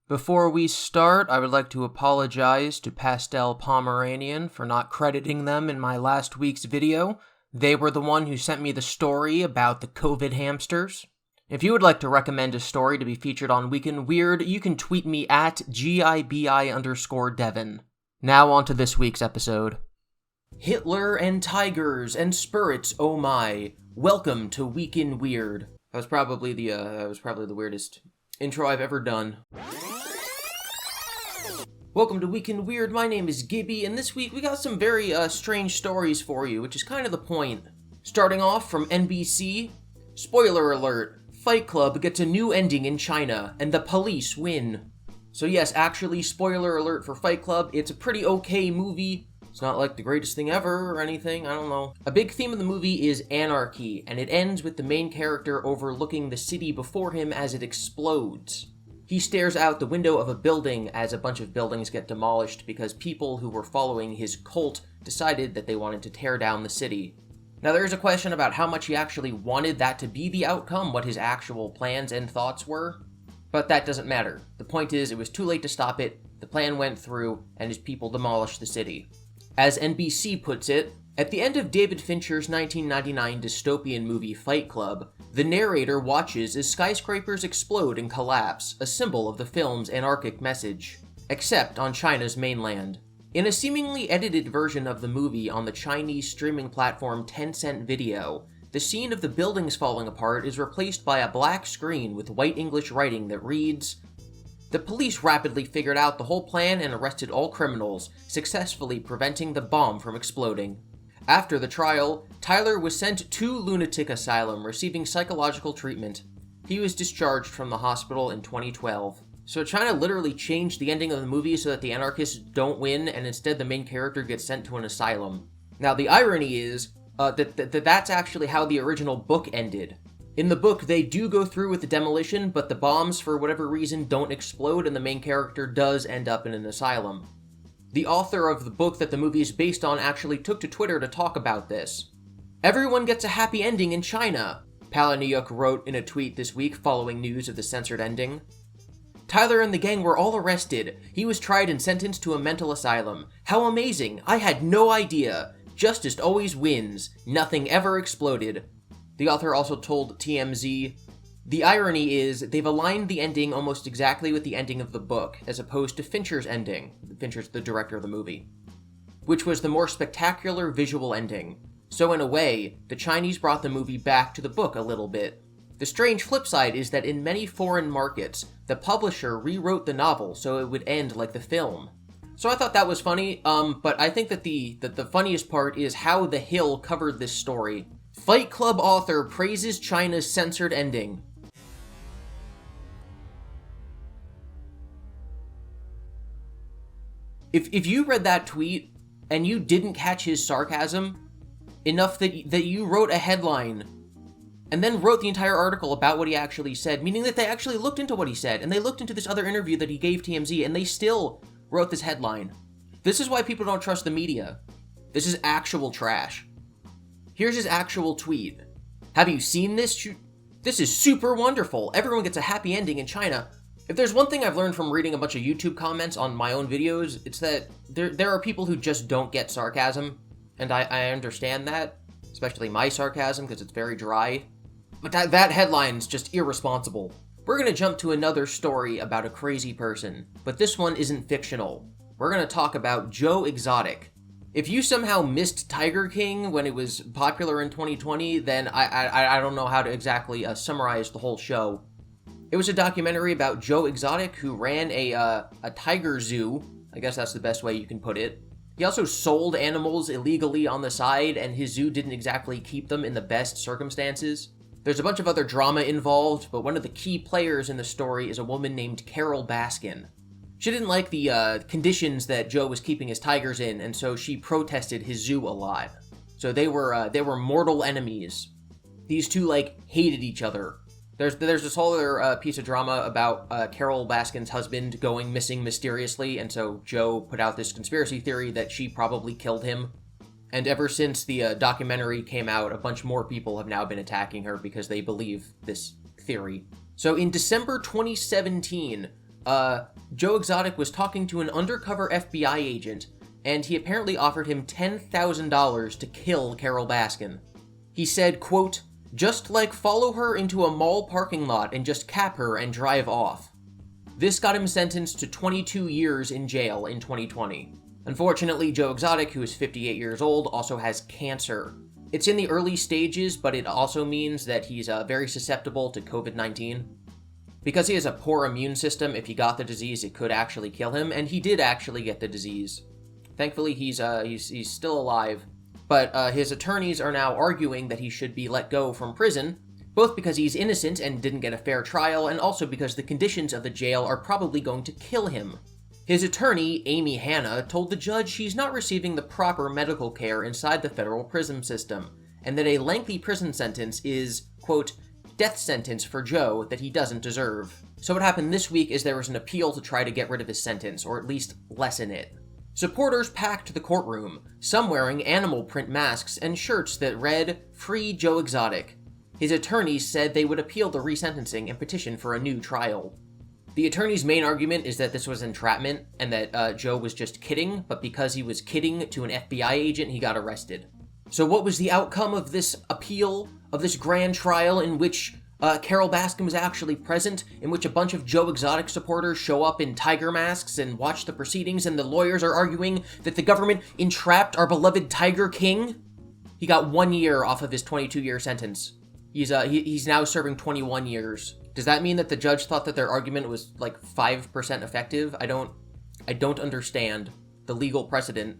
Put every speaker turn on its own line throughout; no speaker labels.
Before we start, I would like to apologize to Pastel Pomeranian for not crediting them in my last week's video. They were the one who sent me the story about the COVID hamsters. If you would like to recommend a story to be featured on Week in Weird, you can tweet me at GIBI_Devin. Now on to this week's episode. Hitler and tigers and spirits, oh my. Welcome to Week in Weird. That was probably the weirdest intro I've ever done. Welcome to Week in Weird, my name is GiBi, and this week we got some very strange stories for you, which is kind of the point. Starting off from NBC, spoiler alert, Fight Club gets a new ending in China, and the police win. So yes, actually, spoiler alert for Fight Club, it's a pretty okay movie. It's not like the greatest thing ever or anything, I don't know. A big theme of the movie is anarchy, and it ends with the main character overlooking the city before him as it explodes. He stares out the window of a building as a bunch of buildings get demolished because people who were following his cult decided that they wanted to tear down the city. Now there is a question about how much he actually wanted that to be the outcome, what his actual plans and thoughts were, but that doesn't matter. The point is, it was too late to stop it, the plan went through, and his people demolished the city. As NBC puts it, at the end of David Fincher's 1999 dystopian movie Fight Club, the narrator watches as skyscrapers explode and collapse, a symbol of the film's anarchic message, except on China's mainland. In a seemingly edited version of the movie on the Chinese streaming platform Tencent Video, the scene of the buildings falling apart is replaced by a black screen with white English writing that reads, "The police rapidly figured out the whole plan and arrested all criminals, successfully preventing the bomb from exploding." After the trial, Tyler was sent to lunatic asylum receiving psychological treatment. He was discharged from the hospital in 2012. So China literally changed the ending of the movie so that the anarchists don't win and instead the main character gets sent to an asylum. Now the irony is that's actually how the original book ended. In the book, they do go through with the demolition, but the bombs, for whatever reason, don't explode and the main character does end up in an asylum. The author of the book that the movie is based on actually took to Twitter to talk about this. "Everyone gets a happy ending in China," Palahniuk wrote in a tweet this week following news of the censored ending. "Tyler and the gang were all arrested. He was tried and sentenced to a mental asylum. How amazing! I had no idea. Justice always wins. Nothing ever exploded." The author also told TMZ, "The irony is, they've aligned the ending almost exactly with the ending of the book, as opposed to Fincher's ending," Fincher's the director of the movie, "which was the more spectacular visual ending. So in a way, the Chinese brought the movie back to the book a little bit. The strange flip side is that in many foreign markets, the publisher rewrote the novel so it would end like the film." So I thought that was funny, but I think that the funniest part is how The Hill covered this story. Fight Club author praises China's censored ending. If you read that tweet and you didn't catch his sarcasm enough that you wrote a headline and then wrote the entire article about what he actually said, meaning that they actually looked into what he said and they looked into this other interview that he gave TMZ and they still wrote this headline. This is why people don't trust the media. This is actual trash. Here's his actual tweet. "Have you seen this? This is super wonderful. Everyone gets a happy ending in China." If there's one thing I've learned from reading a bunch of YouTube comments on my own videos, it's that there are people who just don't get sarcasm, and I understand that, especially my sarcasm, because it's very dry. But that headline's just irresponsible. We're gonna jump to another story about a crazy person, but this one isn't fictional. We're gonna talk about Joe Exotic. If you somehow missed Tiger King when it was popular in 2020, then I don't know how to exactly summarize the whole show. It was a documentary about Joe Exotic, who ran a tiger zoo. I guess that's the best way you can put it. He also sold animals illegally on the side, and his zoo didn't exactly keep them in the best circumstances. There's a bunch of other drama involved, but one of the key players in the story is a woman named Carol Baskin. She didn't like the conditions that Joe was keeping his tigers in, and so she protested his zoo a lot. So they were mortal enemies. These two, hated each other. There's this whole other piece of drama about Carol Baskin's husband going missing mysteriously, and so Joe put out this conspiracy theory that she probably killed him. And ever since the documentary came out, a bunch more people have now been attacking her because they believe this theory. So in December 2017, Joe Exotic was talking to an undercover FBI agent, and he apparently offered him $10,000 to kill Carol Baskin. He said, quote, "Just like follow her into a mall parking lot and just cap her and drive off." This got him sentenced to 22 years in jail in 2020. Unfortunately, Joe Exotic, who is 58 years old, also has cancer. It's in the early stages, but it also means that he's very susceptible to COVID-19. Because he has a poor immune system, if he got the disease, it could actually kill him, and he did actually get the disease. Thankfully, he's still alive, but his attorneys are now arguing that he should be let go from prison, both because he's innocent and didn't get a fair trial, and also because the conditions of the jail are probably going to kill him. His attorney, Amy Hanna, told the judge she's not receiving the proper medical care inside the federal prison system, and that a lengthy prison sentence is, quote, death sentence for Joe that he doesn't deserve. So what happened this week is there was an appeal to try to get rid of his sentence, or at least lessen it. Supporters packed the courtroom, some wearing animal print masks and shirts that read, "Free Joe Exotic." His attorneys said they would appeal the resentencing and petition for a new trial. The attorney's main argument is that this was entrapment and that Joe was just kidding, but because he was kidding to an FBI agent, he got arrested. So what was the outcome of this appeal, of this grand trial in which Carol Baskin was actually present, in which a bunch of Joe Exotic supporters show up in tiger masks and watch the proceedings, and the lawyers are arguing that the government entrapped our beloved Tiger King? He got 1 year off of his 22-year sentence. He's now serving 21 years. Does that mean that the judge thought that their argument was like 5% effective? I don't understand the legal precedent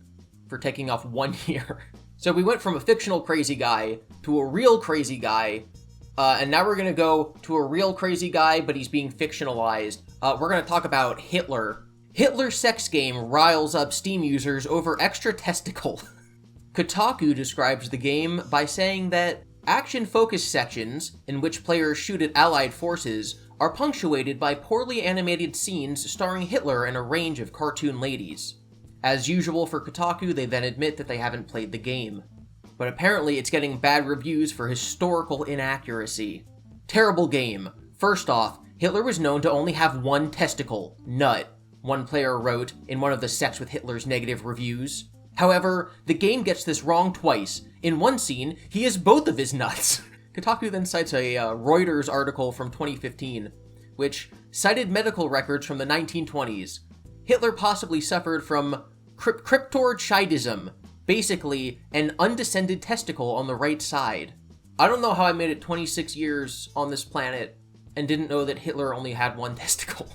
for taking off 1 year. So we went from a fictional crazy guy to a real crazy guy, and now we're gonna go to a real crazy guy, but he's being fictionalized. We're gonna talk about Hitler. Hitler's sex game riles up Steam users over extra testicle. Kotaku describes the game by saying that action-focused sections, in which players shoot at allied forces, are punctuated by poorly animated scenes starring Hitler and a range of cartoon ladies. As usual for Kotaku, they then admit that they haven't played the game. But apparently it's getting bad reviews for historical inaccuracy. Terrible game. First off, Hitler was known to only have one testicle, nut, one player wrote in one of the Sex with Hitler's negative reviews. However, the game gets this wrong twice. In one scene, he has both of his nuts. Kotaku then cites a Reuters article from 2015, which cited medical records from the 1920s. Hitler possibly suffered from cryptorchidism, basically an undescended testicle on the right side. I don't know how I made it 26 years on this planet and didn't know that Hitler only had one testicle.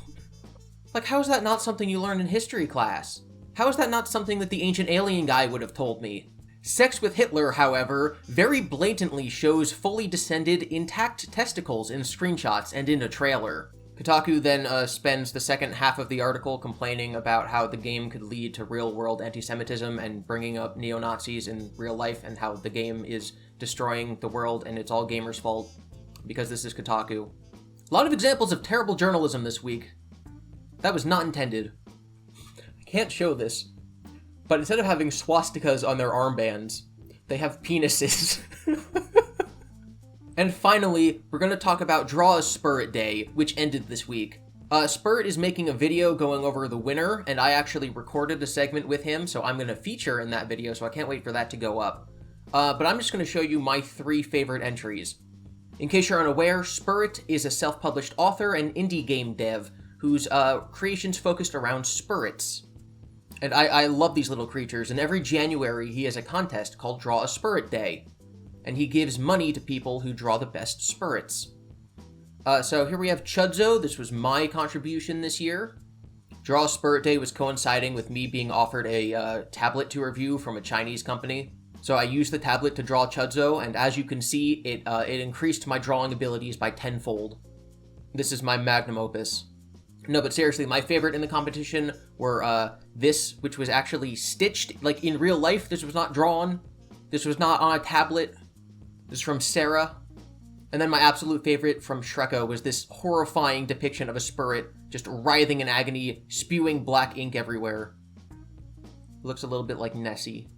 Like, how is that not something you learn in history class? How is that not something that the ancient alien guy would have told me? Sex with Hitler, however, very blatantly shows fully descended, intact testicles in screenshots and in a trailer. Kotaku then spends the second half of the article complaining about how the game could lead to real-world anti-Semitism and bringing up neo-Nazis in real life and how the game is destroying the world and it's all gamers' fault because this is Kotaku. A lot of examples of terrible journalism this week. That was not intended. I can't show this, but instead of having swastikas on their armbands, they have penises. And finally, we're going to talk about Draw a Sperit Day, which ended this week. Sperit is making a video going over the winner, and I actually recorded a segment with him, so I'm going to feature in that video, so I can't wait for that to go up. But I'm just going to show you my 3 favorite entries. In case you're unaware, Sperit is a self-published author and indie game dev whose creations focused around spirits. And I love these little creatures, and every January he has a contest called Draw a Sperit Day. And he gives money to people who draw the best spirits. So here we have Chudzo. This was my contribution this year. Draw a Spirit Day was coinciding with me being offered a tablet to review from a Chinese company. So I used the tablet to draw Chudzo, and as you can see, it increased my drawing abilities by tenfold. This is my magnum opus. No, but seriously, my favorite in the competition were this, which was actually stitched. Like, in real life, this was not drawn. This was not on a tablet. This is from Sarah. And then my absolute favorite from Shreko was this horrifying depiction of a spirit just writhing in agony, spewing black ink everywhere. It looks a little bit like Nessie.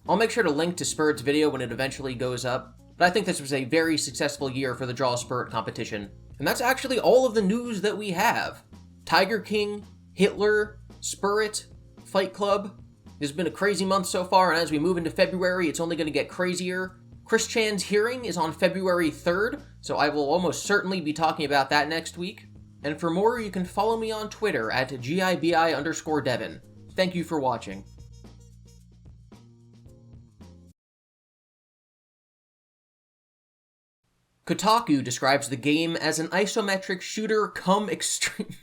I'll make sure to link to Spirit's video when it eventually goes up, but I think this was a very successful year for the Draw a Spirit competition. And that's actually all of the news that we have. Tiger King, Hitler, Sperit, Fight Club. It's been a crazy month so far, and as we move into February, it's only going to get crazier. Chris Chan's hearing is on February 3rd, so I will almost certainly be talking about that next week. And for more, you can follow me on Twitter at GIBI_Devin. Thank you for watching. Kotaku describes the game as an isometric shooter cum extreme...